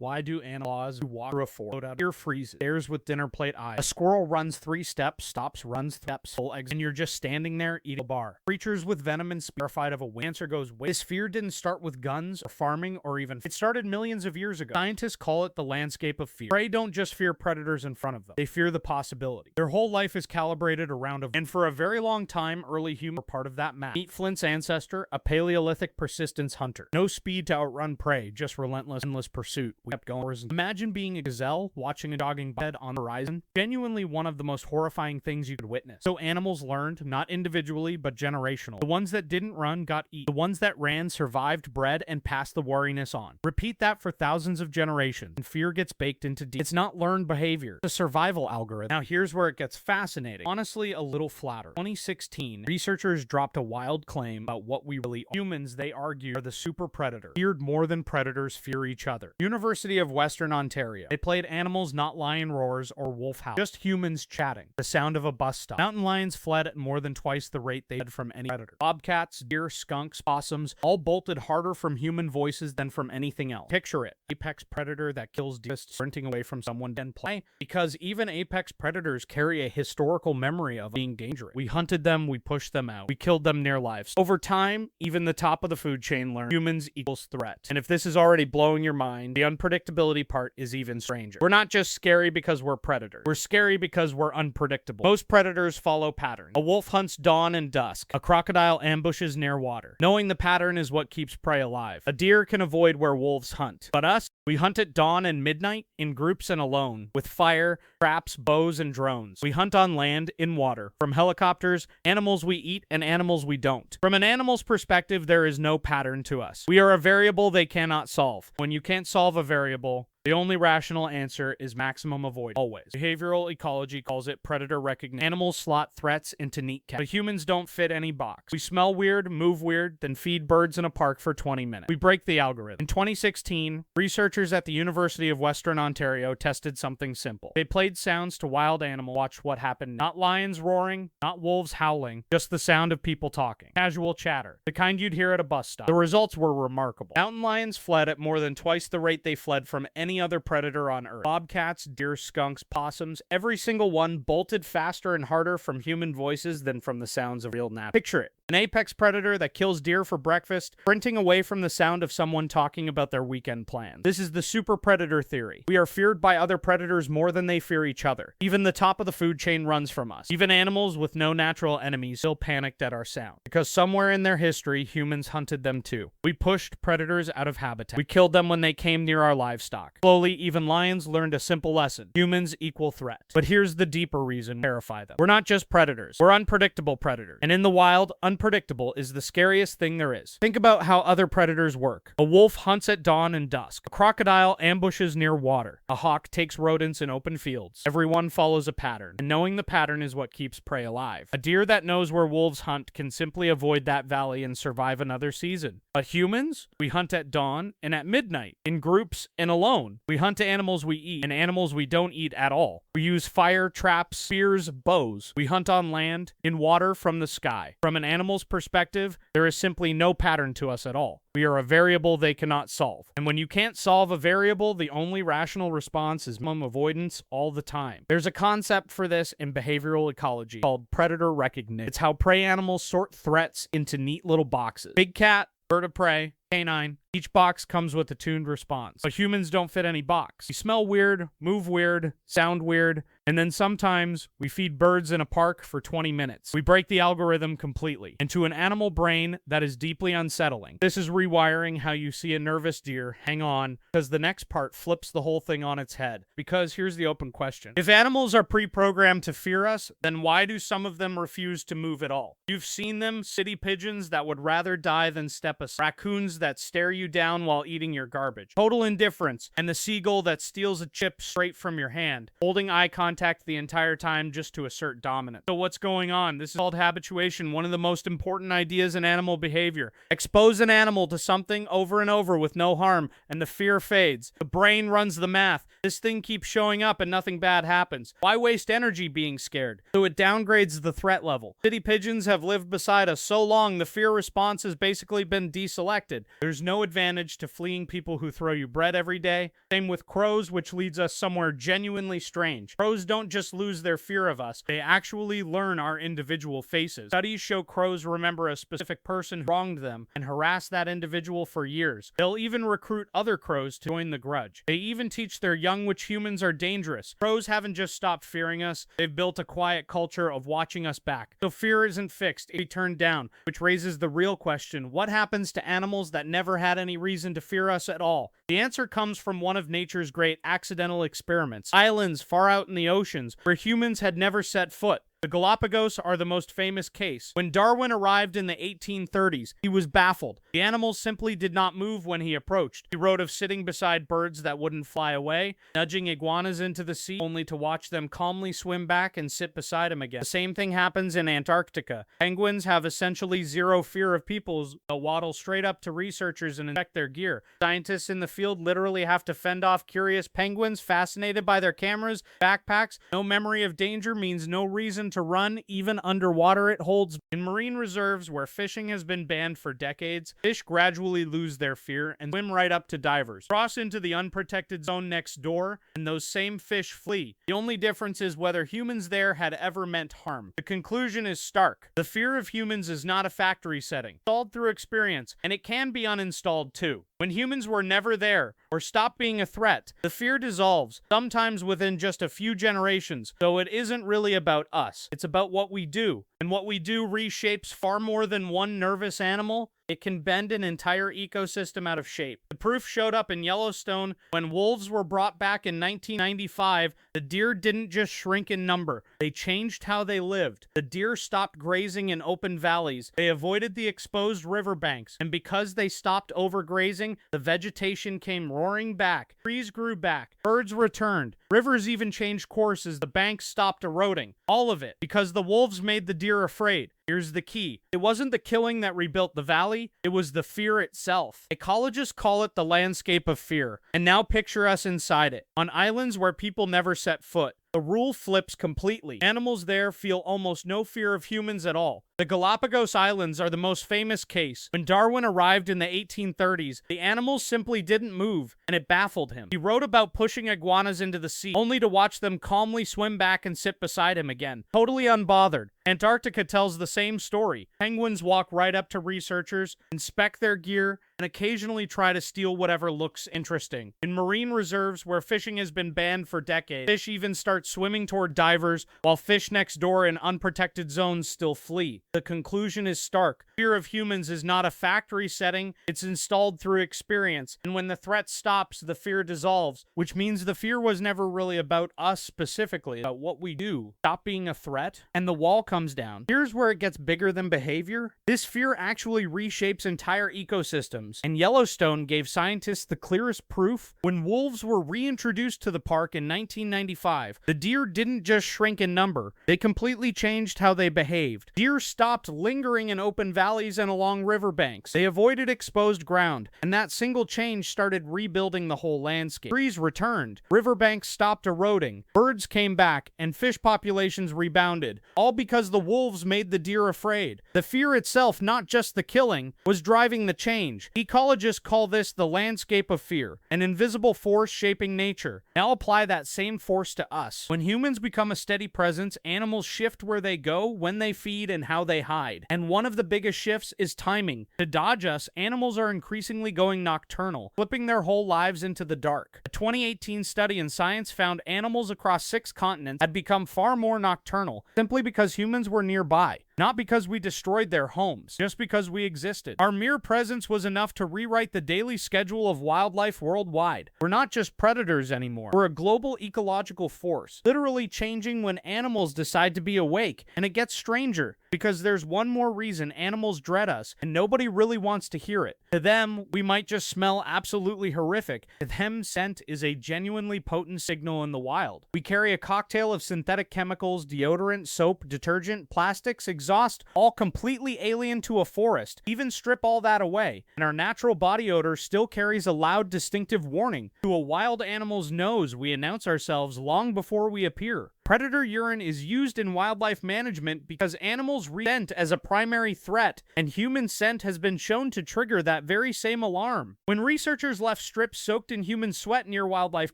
Why do animals walk through a forest? Fear freezes, stares with dinner plate eyes. A squirrel runs 3 steps, stops, runs 3 steps, full eggs, and you're just standing there eating a bar. Creatures with venom and speed terrified of a win. Answer goes, wait. This fear didn't start with guns or farming or even. It started millions of years ago. Scientists call it the landscape of fear. Prey don't just fear predators in front of them. They fear the possibility. Their whole life is calibrated around and for a very long time, early humans were part of that map. Meet Flint's ancestor, a Paleolithic persistence hunter. No speed to outrun prey, just relentless, endless pursuit. We kept going. Imagine being a gazelle watching a jogging bed on the horizon. Genuinely one of the most horrifying things you could witness. So animals learned, not individually, but generational. The ones that didn't run got eaten. The ones that ran survived, bred, and passed the wariness on. Repeat that for thousands of generations, and fear gets baked into deep. It's not learned behavior. It's a survival algorithm. Now here's where it gets fascinating. Honestly, a little flatter. 2016, researchers dropped a wild claim about what we really are. Humans, they argue, are the super predator. Feared more than predators fear each other. University of Western Ontario. They played animals, not lion roars or wolf howls. Just humans chatting. The sound of a bus stop. Mountain lions fled at more than twice the rate they did from any predator. Bobcats, deer, skunks, possums, all bolted harder from human voices than from anything else. Picture it. Apex predator that kills deer sprinting away from someone then play. Because even apex predators carry a historical memory of being dangerous. We hunted them, we pushed them out. We killed them near lives. Over time, even the top of the food chain learned humans equals threat. And if this is already blowing your mind, the unpredictability part is even stranger. We're not just scary because we're predators. We're scary because we're unpredictable. Most predators follow patterns. A wolf hunts dawn and dusk. A crocodile ambushes near water. Knowing the pattern is what keeps prey alive. A deer can avoid where wolves hunt. But us, we hunt at dawn and midnight, in groups and alone, with fire, traps, bows, and drones. We hunt on land, in water, from helicopters, animals we eat, and animals we don't. From an animal's perspective, there is no pattern to us. We are a variable they cannot solve. When you can't solve a variable, the only rational answer is maximum avoidance. Always. Behavioral ecology calls it predator recognition. Animals slot threats into neat categories. But humans don't fit any box. We smell weird, move weird, then feed birds in a park for 20 minutes. We break the algorithm. In 2016, researchers at the University of Western Ontario tested something simple. They played sounds to wild animals, watched what happened. Not lions roaring, not wolves howling, just the sound of people talking. Casual chatter. The kind you'd hear at a bus stop. The results were remarkable. Mountain lions fled at more than twice the rate they fled from any other predator on Earth. Bobcats, deer, skunks, possums, every single one bolted faster and harder from human voices than from the sounds of real naps. Picture it. An apex predator that kills deer for breakfast, sprinting away from the sound of someone talking about their weekend plans. This is the super predator theory. We are feared by other predators more than they fear each other. Even the top of the food chain runs from us. Even animals with no natural enemies still panicked at our sound. Because somewhere in their history, humans hunted them too. We pushed predators out of habitat. We killed them when they came near our livestock. Slowly, even lions learned a simple lesson. Humans equal threat. But here's the deeper reason we terrify them. We're not just predators. We're unpredictable predators. And in the wild, unpredictable is the scariest thing there is. Think about how other predators work. A wolf hunts at dawn and dusk. A crocodile ambushes near water. A hawk takes rodents in open fields. Everyone follows a pattern. And knowing the pattern is what keeps prey alive. A deer that knows where wolves hunt can simply avoid that valley and survive another season. But humans? We hunt at dawn and at midnight, in groups and alone. We hunt animals we eat and animals we don't eat at all. We use fire, traps, spears, bows. We hunt on land, in water, from the sky. From an animal's perspective, there is simply no pattern to us at all. We are a variable they cannot solve. And when you can't solve a variable, the only rational response is minimum avoidance all the time. There's a concept for this in behavioral ecology called predator recognition. It's how prey animals sort threats into neat little boxes. Big cat, bird of prey, canine. Each box comes with a tuned response. But humans don't fit any box. We smell weird, move weird, sound weird, and then sometimes we feed birds in a park for 20 minutes. We break the algorithm completely. And to an animal brain, that is deeply unsettling. This is rewiring how you see a nervous deer hang on, because the next part flips the whole thing on its head. Because here's the open question. If animals are pre-programmed to fear us, then why do some of them refuse to move at all? You've seen them, city pigeons that would rather die than step aside, raccoons that stare you down while eating your garbage, total indifference, and the seagull that steals a chip straight from your hand, holding eye contact the entire time just to assert dominance. So what's going on? This is called habituation, one of the most important ideas in animal behavior. Expose an animal to something over and over with no harm, and the fear fades. The brain runs the math. This thing keeps showing up and nothing bad happens. Why waste energy being scared? So it downgrades the threat level. City pigeons have lived beside us so long, the fear response has basically been deselected. There's no advantage to fleeing people who throw you bread every day. Same with crows, which leads us somewhere genuinely strange. Crows don't just lose their fear of us, they actually learn our individual faces. Studies show crows remember a specific person who wronged them and harass that individual for years. They'll even recruit other crows to join the grudge. They even teach their young which humans are dangerous. Crows haven't just stopped fearing us, they've built a quiet culture of watching us back. So fear isn't fixed, it's turned down, which raises the real question: what happens to animals that never had any reason to fear us at all? The answer comes from one of nature's great accidental experiments: islands far out in the oceans where humans had never set foot. The Galapagos are the most famous case. When Darwin arrived in the 1830s, he was baffled. The animals simply did not move when he approached. He wrote of sitting beside birds that wouldn't fly away, nudging iguanas into the sea, only to watch them calmly swim back and sit beside him again. The same thing happens in Antarctica. Penguins have essentially zero fear of people. They'll waddle straight up to researchers and inspect their gear. Scientists in the field literally have to fend off curious penguins fascinated by their cameras, backpacks. No memory of danger means no reason to run, even underwater it holds. In marine reserves where fishing has been banned for decades, fish gradually lose their fear and swim right up to divers. Cross into the unprotected zone next door, and those same fish flee. The only difference is whether humans there had ever meant harm. The conclusion is stark. The fear of humans is not a factory setting, installed through experience, and it can be uninstalled too. When humans were never there, or stopped being a threat, the fear dissolves, sometimes within just a few generations, though it isn't really about us. It's about what we do, and what we do reshapes far more than one nervous animal. It can bend an entire ecosystem out of shape. The proof showed up in Yellowstone when wolves were brought back in 1995. The deer didn't just shrink in number, they changed how they lived. The deer stopped grazing in open valleys, they avoided the exposed riverbanks, and because they stopped overgrazing, the vegetation came roaring back. Trees grew back, birds returned, rivers even changed course as the banks stopped eroding. All of it because the wolves made the deer afraid. Here's the key. It wasn't the killing that rebuilt the valley, it was the fear itself. Ecologists call it the landscape of fear. And now picture us inside it. On islands where people never set foot, the rule flips completely. Animals there feel almost no fear of humans at all. The Galapagos Islands are the most famous case. When Darwin arrived in the 1830s, the animals simply didn't move, and it baffled him. He wrote about pushing iguanas into the sea, only to watch them calmly swim back and sit beside him again, totally unbothered. Antarctica tells the same story. Penguins walk right up to researchers, inspect their gear, and occasionally try to steal whatever looks interesting. In marine reserves where fishing has been banned for decades, fish even start swimming toward divers, while fish next door in unprotected zones still flee. The conclusion is stark. Fear of humans is not a factory setting, it's installed through experience, and when the threat stops, the fear dissolves, which means the fear was never really about us specifically, about what we do. Stop being a threat, and the wall comes down. Here's where it gets bigger than behavior. This fear actually reshapes entire ecosystems, and Yellowstone gave scientists the clearest proof. When wolves were reintroduced to the park in 1995, the deer didn't just shrink in number, they completely changed how they behaved. Deer stopped lingering in open valleys and along riverbanks. They avoided exposed ground, and that single change started rebuilding the whole landscape. Trees returned, riverbanks stopped eroding, birds came back, and fish populations rebounded, all because the wolves made the deer afraid. The fear itself, not just the killing, was driving the change. Ecologists call this the landscape of fear, an invisible force shaping nature. Now apply that same force to us. When humans become a steady presence, animals shift where they go, when they feed, and how they hide. And one of the biggest shifts is timing. To dodge us, animals are increasingly going nocturnal, flipping their whole lives into the dark. A 2018 study in Science found animals across 6 continents had become far more nocturnal, simply because humans were nearby. Not because we destroyed their homes, just because we existed. Our mere presence was enough to rewrite the daily schedule of wildlife worldwide. We're not just predators anymore. We're a global ecological force, literally changing when animals decide to be awake. And it gets stranger, because there's one more reason animals dread us, and nobody really wants to hear it. To them, we might just smell absolutely horrific. To them, scent is a genuinely potent signal in the wild. We carry a cocktail of synthetic chemicals, deodorant, soap, detergent, plastics, exhaust, all completely alien to a forest. Even strip all that away, and our natural body odor still carries a loud, distinctive warning. To a wild animal's nose, we announce ourselves long before we appear. Predator urine is used in wildlife management because animals read scent as a primary threat, and human scent has been shown to trigger that very same alarm. When researchers left strips soaked in human sweat near wildlife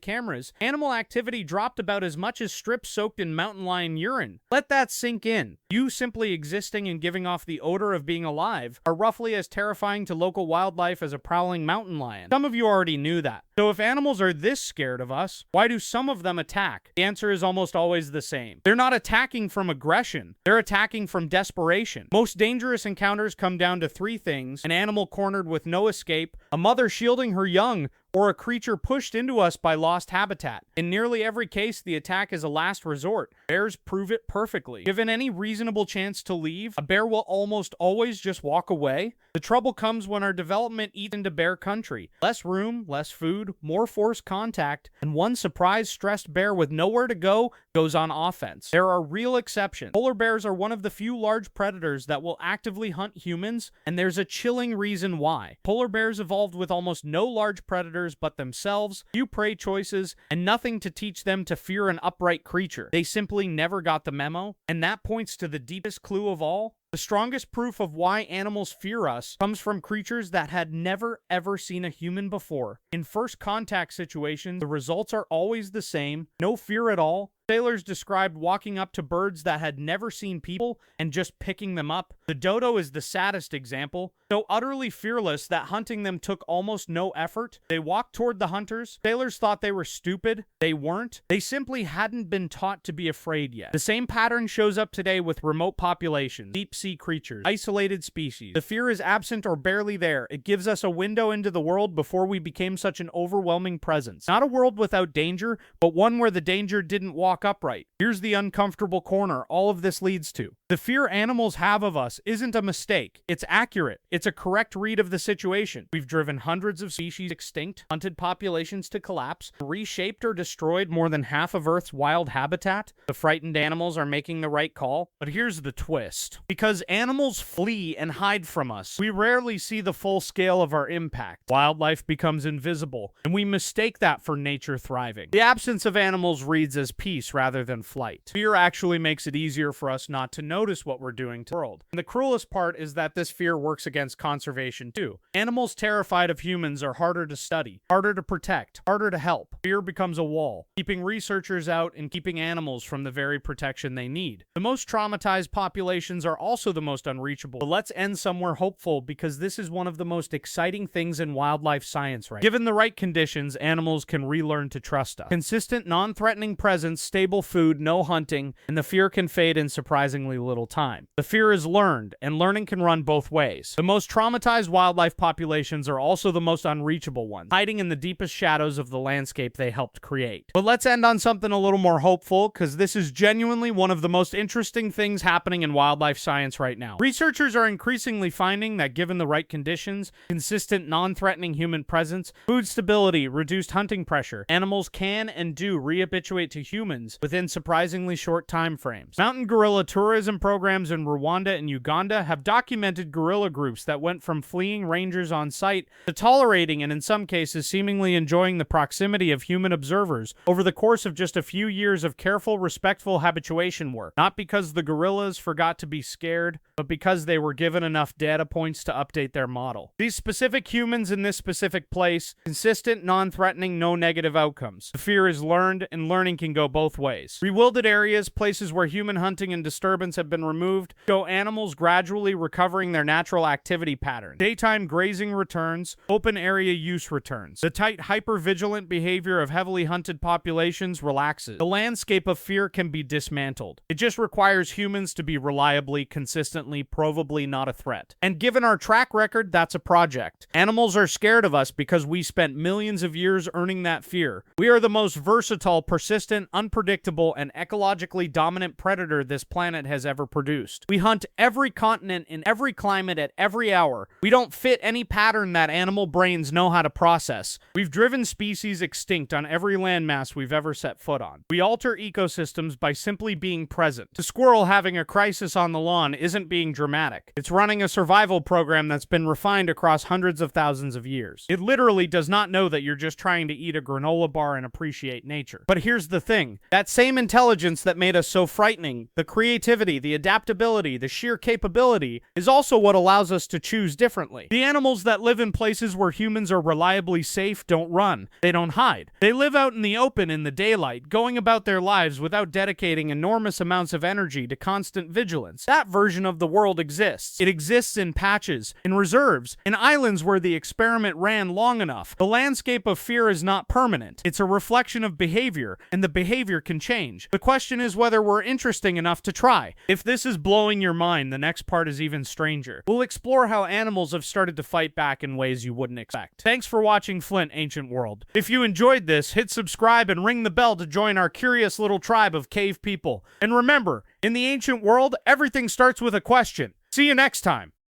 cameras, animal activity dropped about as much as strips soaked in mountain lion urine. Let that sink in. You simply existing and giving off the odor of being alive are roughly as terrifying to local wildlife as a prowling mountain lion. Some of you already knew that. So if animals are this scared of us, why do some of them attack? The answer is almost always the same. They're not attacking from aggression. They're attacking from desperation. Most dangerous encounters come down to three things: an animal cornered with no escape, a mother shielding her young, or a creature pushed into us by lost habitat. In nearly every case, the attack is a last resort. Bears prove it perfectly. Given any reasonable chance to leave, a bear will almost always just walk away. The trouble comes when our development eats into bear country. Less room, less food, more forced contact, and one surprised, stressed bear with nowhere to go goes on offense. There are real exceptions. Polar bears are one of the few large predators that will actively hunt humans, and there's a chilling reason why. Polar bears evolved with almost no large predators but themselves, few prey choices, and nothing to teach them to fear an upright creature. They simply never got the memo, and that points to the deepest clue of all. The strongest proof of why animals fear us comes from creatures that had never ever seen a human before. In first contact situations, the results are always the same: no fear at all. Sailors described walking up to birds that had never seen people and just picking them up. The dodo is the saddest example. So utterly fearless that hunting them took almost no effort. They walked toward the hunters. Sailors thought they were stupid. They weren't. They simply hadn't been taught to be afraid yet. The same pattern shows up today with remote populations, deep sea creatures, isolated species. The fear is absent or barely there. It gives us a window into the world before we became such an overwhelming presence. Not a world without danger, but one where the danger didn't walk upright. Here's the uncomfortable corner all of this leads to. The fear animals have of us isn't a mistake. It's accurate. It's a correct read of the situation. We've driven hundreds of species extinct, hunted populations to collapse, reshaped or destroyed more than half of Earth's wild habitat. The frightened animals are making the right call. But here's the twist. Because animals flee and hide from us, we rarely see the full scale of our impact. Wildlife becomes invisible, and we mistake that for nature thriving. The absence of animals reads as peace rather than flight. Fear actually makes it easier for us not to notice what we're doing to the world. And the cruelest part is that this fear works against conservation too. Animals terrified of humans are harder to study, harder to protect, harder to help. Fear becomes a wall, keeping researchers out and keeping animals from the very protection they need. The most traumatized populations are also the most unreachable. But let's end somewhere hopeful, because this is one of the most exciting things in wildlife science right now. Given the right conditions, animals can relearn to trust us. Consistent, non-threatening presence, stable food, no hunting, and the fear can fade in surprisingly little time. The fear is learned, and learning can run both ways. The most traumatized wildlife populations are also the most unreachable ones, hiding in the deepest shadows of the landscape they helped create. But let's end on something a little more hopeful, because this is genuinely one of the most interesting things happening in wildlife science right now. Researchers are increasingly finding that given the right conditions, consistent, non-threatening human presence, food stability, reduced hunting pressure, animals can and do rehabituate to humans within surprisingly short time frames. Mountain gorilla tourism programs in Rwanda and Uganda have documented gorilla groups that went from fleeing rangers on site to tolerating and in some cases seemingly enjoying the proximity of human observers over the course of just a few years of careful, respectful habituation work. Not because the gorillas forgot to be scared, but because they were given enough data points to update their model. These specific humans in this specific place, consistent, non-threatening, no negative outcomes. The fear is learned, and learning can go both ways. Rewilded areas, places where human hunting and disturbance have been removed, show animals gradually recovering their natural activity patterns. Daytime grazing returns, open area use returns. The tight, hyper-vigilant behavior of heavily hunted populations relaxes. The landscape of fear can be dismantled. It just requires humans to be reliably, consistently, provably not a threat. And given our track record, that's a project. Animals are scared of us because we spent millions of years earning that fear. We are the most versatile, persistent, unpredictable, and ecologically dominant predator this planet has ever produced. We hunt every continent in every climate at every hour. We don't fit any pattern that animal brains know how to process. We've driven species extinct on every landmass we've ever set foot on. We alter ecosystems by simply being present. The squirrel having a crisis on the lawn isn't being dramatic. It's running a survival program that's been refined across hundreds of thousands of years. It literally does not know that you're just trying to eat a granola bar and appreciate nature. But here's the thing. That same intelligence that made us so frightening, the creativity, the adaptability, the sheer capability, is also what allows us to choose differently. The animals that live in places where humans are reliably safe don't run. They don't hide. They live out in the open in the daylight, going about their lives without dedicating enormous amounts of energy to constant vigilance. That version of the world exists. It exists in patches, in reserves, in islands where the experiment ran long enough. The landscape of fear is not permanent. It's a reflection of behavior, and the behavior can change. The question is whether we're interesting enough to try. If this is blowing your mind, the next part is even stranger. We'll explore how animals have started to fight back in ways you wouldn't expect. Thanks for watching Flint Ancient World. If you enjoyed this, hit subscribe and ring the bell to join our curious little tribe of cave people. And remember, in the ancient world, everything starts with a question. See you next time.